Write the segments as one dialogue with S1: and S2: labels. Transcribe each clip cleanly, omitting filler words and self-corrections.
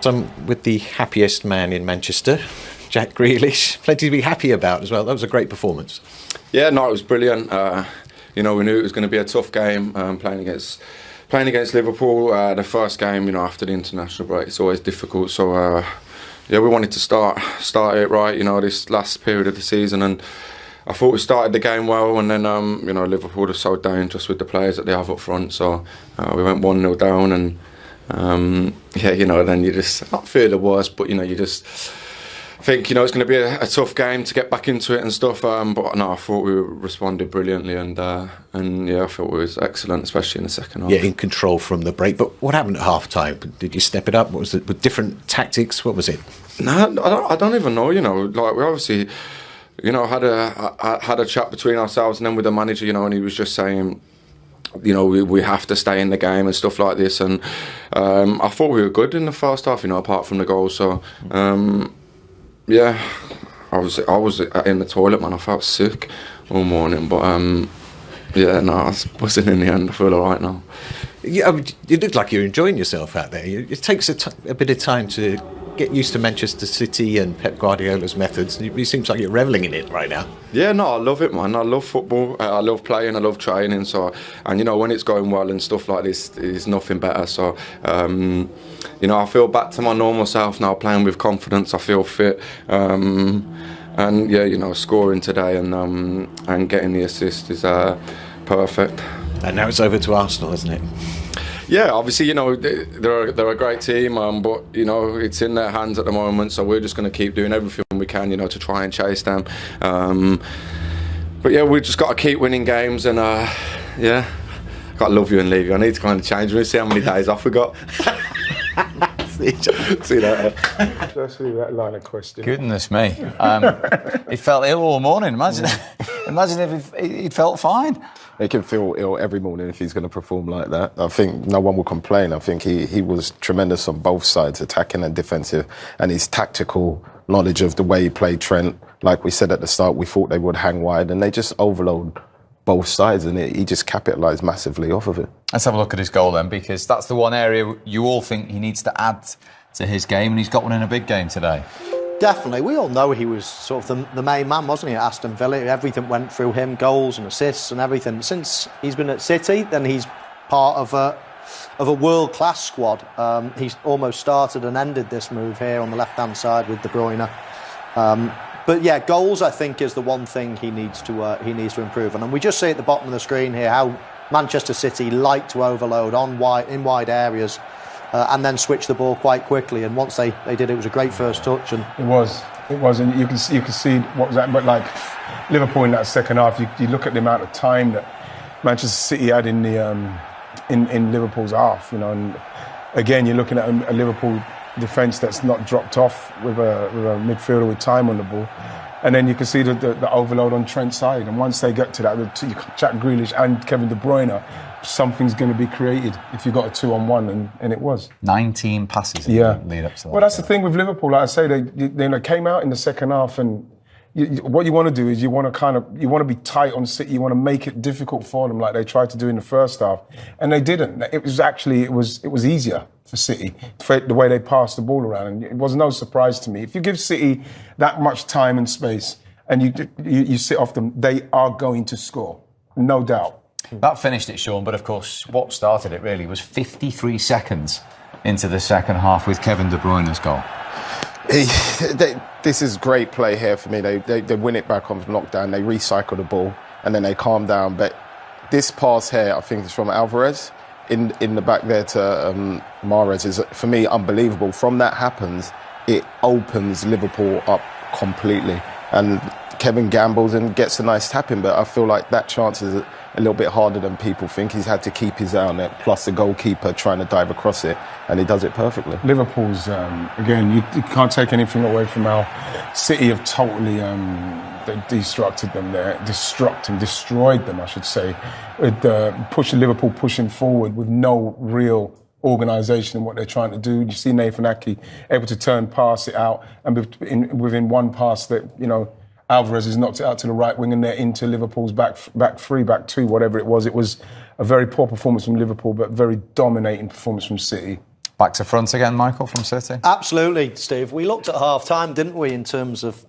S1: I'm with the happiest man in Manchester, Jack Grealish. Plenty to be happy about as well. That was a great performance.
S2: Yeah, no, it was brilliant. We knew it was going to be a tough game playing against Liverpool. The first game, after the international break, it's always difficult. So, we wanted to start it right, this last period of the season. And I thought we started the game well. And then, Liverpool are so dangerous with the players that they have up front. So, we went 1-0 down. And, then you just not fear the worst, but, you just think, it's going to be a tough game to get back into it and stuff. But no, I thought we responded brilliantly, and I thought it was excellent, especially in the second half.
S1: Yeah, in control from the break. But what happened at half time? Did you step it up? What was it with different tactics? What was it?
S2: No, I don't even know. Like we obviously, had a chat between ourselves and then with the manager, and he was just saying, we have to stay in the game and stuff like this. And I thought we were good in the first half, apart from the goal. So. Yeah, I was in the toilet, man. I felt sick all morning, but I wasn't in the end. I feel all right now.
S1: Yeah, you look like you're enjoying yourself out there. It takes a bit of time to get used to Manchester City and Pep Guardiola's methods. It seems like you're revelling in it right now.
S2: Yeah, no, I love it, man. I love football. I love playing. I love training. So, and when it's going well and stuff like this, there's nothing better. So, I feel back to my normal self now, playing with confidence. I feel fit. Scoring today and getting the assist is perfect.
S1: And now it's over to Arsenal, isn't it?
S2: Yeah, obviously, they're a great team, but it's in their hands at the moment. So we're just going to keep doing everything we can, to try and chase them. But yeah, we've just got to keep winning games, and got to love you and leave you. I need to kind of change. We'll see how many days off we got. See that.
S3: Just that line of question.
S4: Goodness me, he felt ill all morning. Imagine if he'd felt fine.
S3: He can feel ill every morning if he's going to perform like that. I think no one will complain. I think he was tremendous on both sides, attacking and defensive, and his tactical knowledge of the way he played Trent. Like we said at the start, we thought they would hang wide, and they just overload both sides, and he just capitalised massively off of it.
S4: Let's have a look at his goal then, because that's the one area you all think he needs to add to his game, and he's got one in a big game today.
S5: Definitely. We all know he was sort of the main man, wasn't he, at Aston Villa? Everything went through him, goals and assists and everything. Since he's been at City, then he's part of a world-class squad. He's almost started and ended this move here on the left-hand side with De Bruyne. But yeah, goals I think is the one thing he needs to improve on. And we just see at the bottom of the screen here how Manchester City like to overload in wide areas. And then switch the ball quite quickly. And once they did, it was a great first touch. And
S3: it was, and you can see what was that. But like Liverpool in that second half, you look at the amount of time that Manchester City had in the in Liverpool's half. And again, you're looking at a Liverpool defence that's not dropped off with a midfielder with time on the ball. And then you can see the overload on Trent's side. And once they get to that, Jack Grealish and Kevin De Bruyne, something's going to be created if you've got a 2-on-1, and it was.
S4: 19 passes in the lead up to that.
S3: Well, that's the thing with Liverpool. Like I say, they came out in the second half, and what you want to do is you want to be tight on City. You want to make it difficult for them, like they tried to do in the first half, and they didn't. It was easier for City the way they passed the ball around, and it was no surprise to me. If you give City that much time and space, and you sit off them, they are going to score, no doubt.
S4: That finished it, Sean, but of course what started it really was 53 seconds into the second half with Kevin De Bruyne's goal.
S3: This is great play here for me. They win it back on knockdown, they recycle the ball, and then they calm down. But this pass here, I think it's from Alvarez, in the back there to Mahrez, is, for me, unbelievable. From that happens, it opens Liverpool up completely. And Kevin gambles and gets a nice tap in, but I feel like that chance is a little bit harder than people think. He's had to keep his eye on it, plus the goalkeeper trying to dive across it, and he does it perfectly. Liverpool's, again, you can't take anything away from how City have totally destructed them there, destroyed them, I should say, with Liverpool pushing forward with no real organisation in what they're trying to do. You see Nathan Ake able to pass it out, and within one pass that, Alvarez has knocked it out to the right wing, and they're into Liverpool's back three, back two, whatever it was. It was a very poor performance from Liverpool, but very dominating performance from City.
S4: Back to front again, Michael, from City?
S5: Absolutely, Steve. We looked at half-time, didn't we, in terms of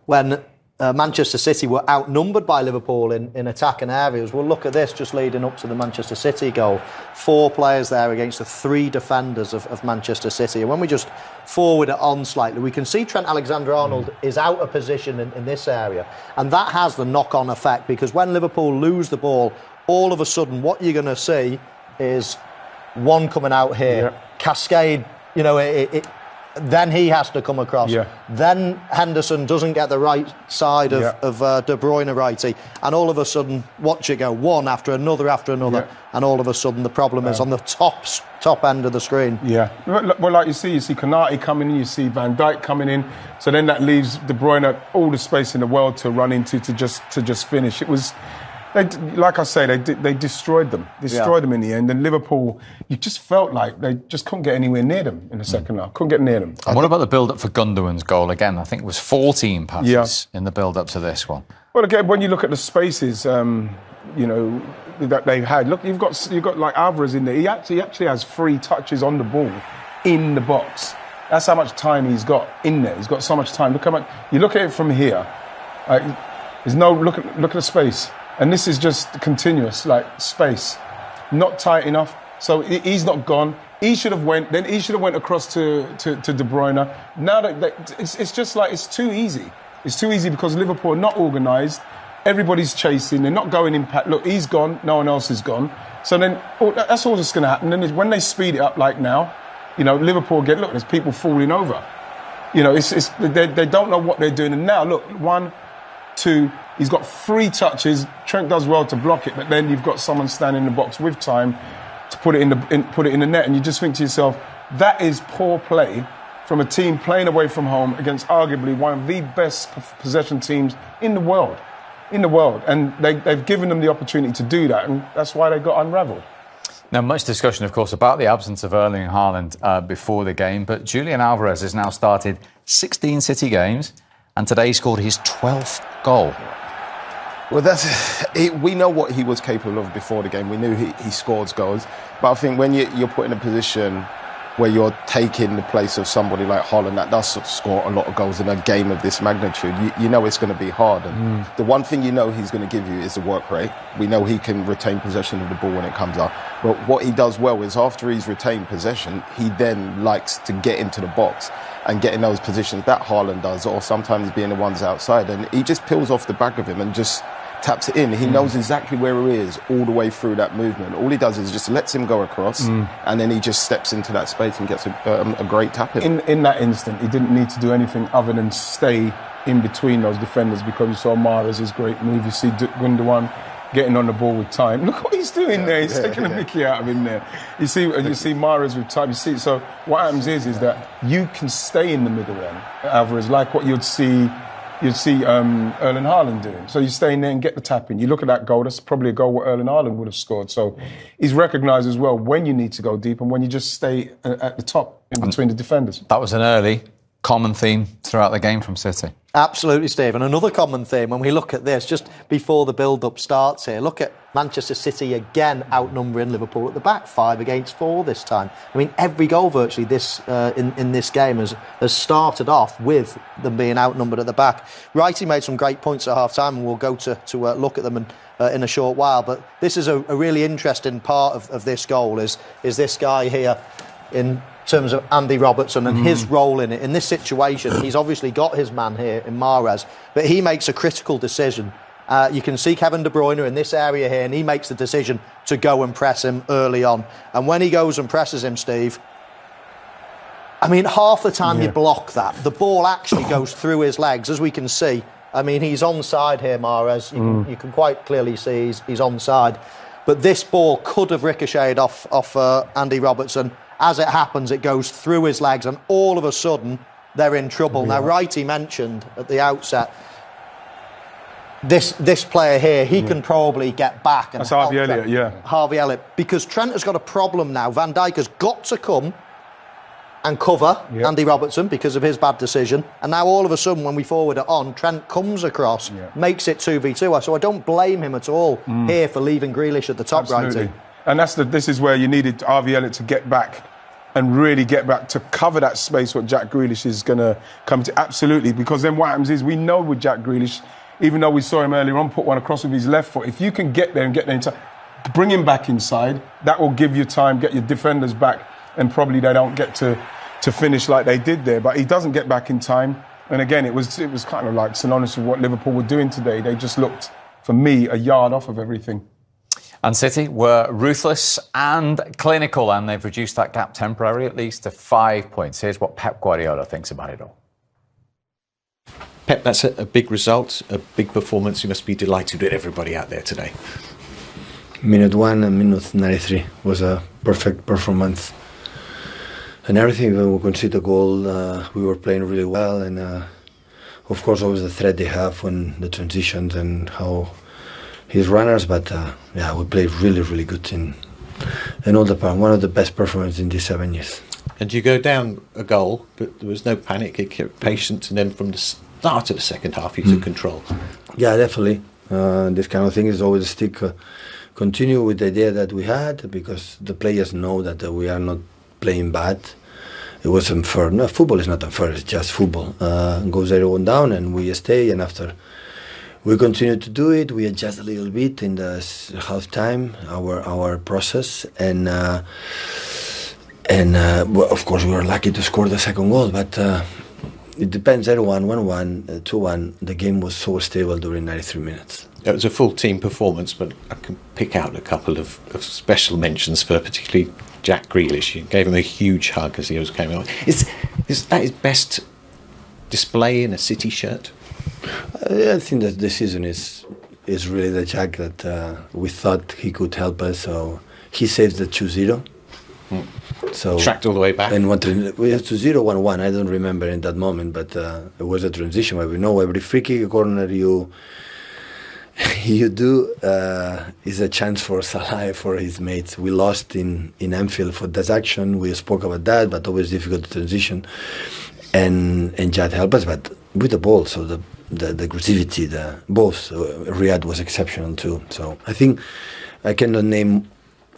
S5: when Manchester City were outnumbered by Liverpool in attacking areas. We'll look at this just leading up to the Manchester City goal. 4 players there against the 3 defenders of Manchester City. And when we just forward it on slightly, we can see Trent Alexander-Arnold is out of position in this area. And that has the knock-on effect, because when Liverpool lose the ball, all of a sudden what you're going to see is one coming out here, cascade, then he has to come across. Then Henderson doesn't get the right side of De Bruyne righty, and all of a sudden, watch it go, one after another, and all of a sudden the problem is on the top end of the screen.
S6: Well, like you see Konate coming in, you see Van Dijk coming in, so then that leaves De Bruyne all the space in the world to run into to just finish. It was. Like I say, they destroyed them. Them in the end. And Liverpool, you just felt like they just couldn't get anywhere near them in the second half. Couldn't get near them.
S4: And what about the build-up for Gundogan's goal? Again, I think it was 14 passes in the build-up to this one.
S6: Well, again, when you look at the spaces, that they've had, look, you've got like Alvarez in there. He actually has 3 touches on the ball in the box. That's how much time he's got in there. He's got so much time. Look how much. You look at it from here. There's no look at the space. And this is just continuous, like space, not tight enough. So he's not gone. He should have went. Then he should have went across to De Bruyne. Now that it's just like it's too easy. It's too easy because Liverpool are not organised. Everybody's chasing. They're not going impact. Look, he's gone. No one else is gone. So then that's all that's going to happen. And when they speed it up like now, Liverpool look. There's people falling over. They don't know what they're doing. And now look, 1, 2. He's got 3 touches. Trent does well to block it, but then you've got someone standing in the box with time to put it in the net, and you just think to yourself, that is poor play from a team playing away from home against arguably one of the best possession teams in the world. And they've given them the opportunity to do that, and that's why they got unravelled.
S4: Now, much discussion, of course, about the absence of Erling Haaland before the game, but Julian Alvarez has now started 16 City games, and today he scored his 12th goal.
S3: Well, we know what he was capable of before the game. We knew he scores goals. But I think when you're put in a position where you're taking the place of somebody like Haaland that does score a lot of goals in a game of this magnitude, you know it's going to be hard. And the one thing he's going to give you is the work rate. We know he can retain possession of the ball when it comes up. But what he does well is after he's retained possession, he then likes to get into the box and get in those positions that Haaland does, or sometimes being the ones outside. And he just peels off the back of him and just taps it in. He knows exactly where he is all the way through that movement. All he does is just lets him go across, and then he just steps into that space and gets a great tap in.
S6: In that instant, he didn't need to do anything other than stay in between those defenders, because you saw Mahrez's great move. You see Gundogan getting on the ball with time. Look what he's doing there. He's taking a mickey out of him there. You see Mahrez with time. You see, so what happens is that you can stay in the middle then, Alvarez, like what you'd see Erling Haaland doing. So you stay in there and get the tap in. You look at that goal, that's probably a goal what Erling Haaland would have scored. So he's recognised as well when you need to go deep and when you just stay at the top in between the defenders.
S4: That was an early common theme throughout the game from City.
S5: Absolutely, Steve. And another common theme, when we look at this, just before the build-up starts here, look at Manchester City again outnumbering Liverpool at the back, 5 against 4 this time. I mean, every goal virtually in this game has started off with them being outnumbered at the back. Wrighty made some great points at half-time, and we'll go to look at them in a short while. But this is a really interesting part of this goal, is this guy here in terms of Andy Robertson and his role in it. In this situation, he's obviously got his man here in Mahrez, but he makes a critical decision. You can see Kevin De Bruyne in this area here, and he makes the decision to go and press him early on. And when he goes and presses him, Steve, I mean, half the time you block that, the ball actually goes through his legs, as we can see. I mean, he's onside here, Mahrez. You can quite clearly see he's onside. But this ball could have ricocheted off Andy Robertson. As it happens, it goes through his legs, and all of a sudden, they're in trouble. Now, Wrighty mentioned at the outset, this player here, he can probably get back. And
S6: that's Harvey Elliott,
S5: Harvey Elliott. Because Trent has got a problem now. Van Dijk has got to come and cover Andy Robertson because of his bad decision. And now, all of a sudden, when we forward it on, Trent comes across, makes it 2v2. So I don't blame him at all here for leaving Grealish at the top.
S6: Absolutely.
S5: Wrighty.
S6: And this is where you needed Harvey Elliott to get back and really get back to cover that space what Jack Grealish is going to come to. Absolutely, because then what happens is we know with Jack Grealish, even though we saw him earlier on put one across with his left foot, if you can get there and get there inside, bring him back inside, that will give you time, get your defenders back, and probably they don't get to finish like they did there. But he doesn't get back in time. And again, it was kind of like synonymous with what Liverpool were doing today. They just looked, for me, a yard off of everything.
S4: And City were ruthless and clinical, and they've reduced that gap temporarily, at least, to 5 points. Here's what Pep Guardiola thinks about it all.
S1: Pep, that's a big result, a big performance. You must be delighted with everybody out there today.
S7: Minute 1 and minute 93 was a perfect performance. And everything, when we conceded a goal, we were playing really well. And of course, always the threat they have when the transitions and how his runners. But yeah, we played really, really good in all the part. One of the best performances in these 7 years.
S1: And you go down a goal, but there was no panic. You kept patient, and then from the start of the second half, you took control.
S7: Yeah, definitely. This kind of thing is always stick. Continue with the idea that we had, because the players know that we are not playing bad. It was unfair. No, football is not unfair. It's just football. Goes everyone down, and we stay. And after we continue to do it, we adjust a little bit in the half time our process, and well, of course we were lucky to score the second goal. But it depends. Everyone 1-1, 2-1. The game was so stable during 93 minutes.
S1: It was a full team performance, but I can pick out a couple of special mentions for particularly Jack Grealish. You gave him a huge hug as he was coming on. Is that his best display in a City shirt?
S7: I think that this season is really the Jack that we thought he could help us. So he saved the 2-0. So
S1: tracked all the way back.
S7: And we had 2-0, 1-1. I don't remember in that moment, but it was a transition where we know every free kick corner you do is a chance for Salah, for his mates. We lost in Anfield for that action. We spoke about that, but always difficult to transition. And Jad helped us, but with the ball, so the aggressivity, both. Riyad was exceptional too. So I think I cannot name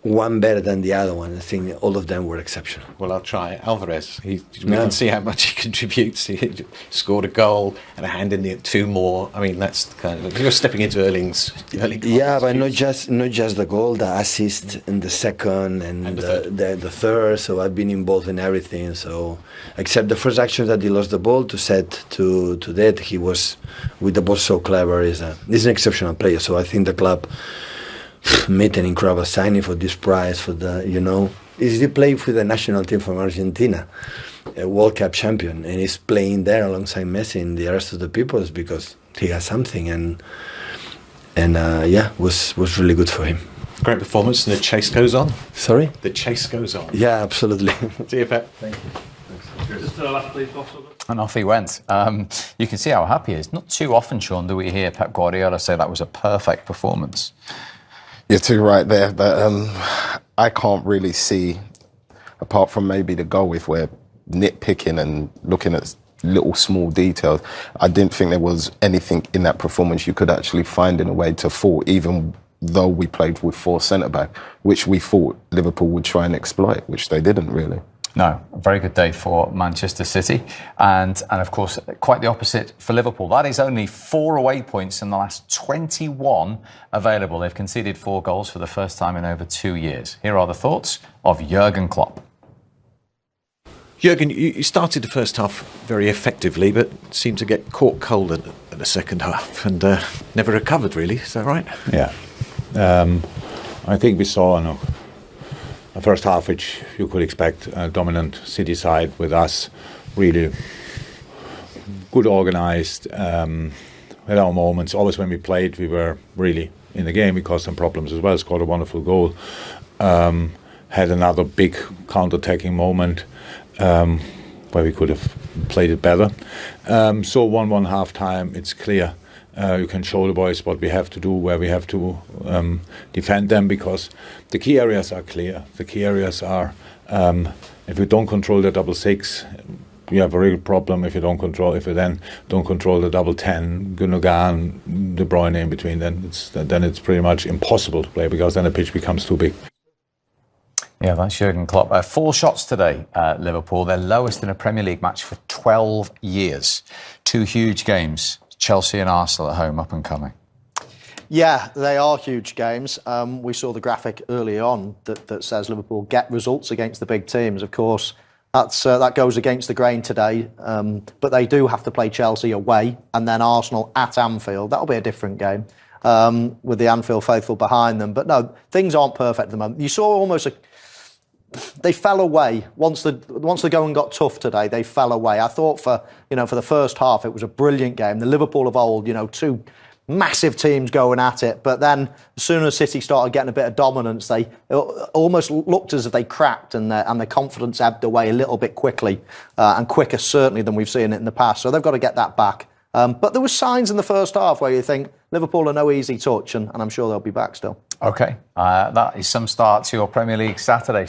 S7: one better than the other one. I think all of them were exceptional.
S1: Well, I'll try Alvarez. We can see how much he contributes. He scored a goal and a hand in the 2 more. I mean, that's kind of, you're stepping into Erling's.
S7: Yeah, but not just the goal, the assist in the second and the third. So I've been involved in everything. So except the first action that he lost the ball to set to that, he was with the ball so clever. He's an exceptional player. So I think the club made an incredible signing for this prize, for the, he played for the national team from Argentina, a World Cup champion, and he's playing there alongside Messi and the rest of the people because he has something, and yeah, was really good for him.
S1: Great performance, and the chase goes on.
S7: Sorry?
S1: The chase goes on.
S7: Yeah, absolutely.
S1: See you, Pep.
S7: Thank you.
S8: Just last, please, boss.
S4: And off he went. You can see how happy he is. Not too often, Sean, do we hear Pep Guardiola say that was a perfect performance.
S3: You're too right there, but I can't really see, apart from maybe the goal, if we're nitpicking and looking at little small details, I didn't think there was anything in that performance you could actually find in a way to fault, even though we played with 4 centre-back, which we thought Liverpool would try and exploit, which they didn't really.
S4: No, a very good day for Manchester City, and of course quite the opposite for Liverpool. That is only 4 away points in the last 21 available. They've conceded 4 goals for the first time in over 2 years. Here are the thoughts of Jurgen Klopp.
S1: Jurgen, you started the first half very effectively, but seemed to get caught cold at the second half and never recovered, really. Is that right?
S9: Yeah. I think we saw a first half which you could expect, a dominant City side with us, really good organised, with our moments. Always when we played, we were really in the game. We caused some problems as well, scored a wonderful goal, had another big counter-attacking moment where we could have played it better. So 1-1 half time, it's clear. You can show the boys what we have to do, where we have to defend them, because the key areas are clear. The key areas are, if you don't control the 6-6, you have a real problem. If you then don't control the 10, Gundogan, De Bruyne in between, then it's pretty much impossible to play, because then the pitch becomes too big.
S4: Yeah, that's Jurgen Klopp. 4 shots today, Liverpool. Their lowest in a Premier League match for 12 years. 2 huge games, Chelsea and Arsenal at home, up and coming.
S5: Yeah, they are huge games. We saw the graphic early on that says Liverpool get results against the big teams. Of course, that goes against the grain today. But they do have to play Chelsea away and then Arsenal at Anfield. That'll be a different game with the Anfield faithful behind them. But no, things aren't perfect at the moment. You saw almost they fell away once the going got tough today. They fell away. I thought for the first half it was a brilliant game. The Liverpool of old, 2 massive teams going at it. But then as soon as City started getting a bit of dominance, they almost looked as if they cracked and their confidence ebbed away a little bit quickly and quicker certainly than we've seen it in the past. So they've got to get that back. But there were signs in the first half where you think Liverpool are no easy touch, and I'm sure they'll be back still.
S4: OK, that is some start to your Premier League Saturday.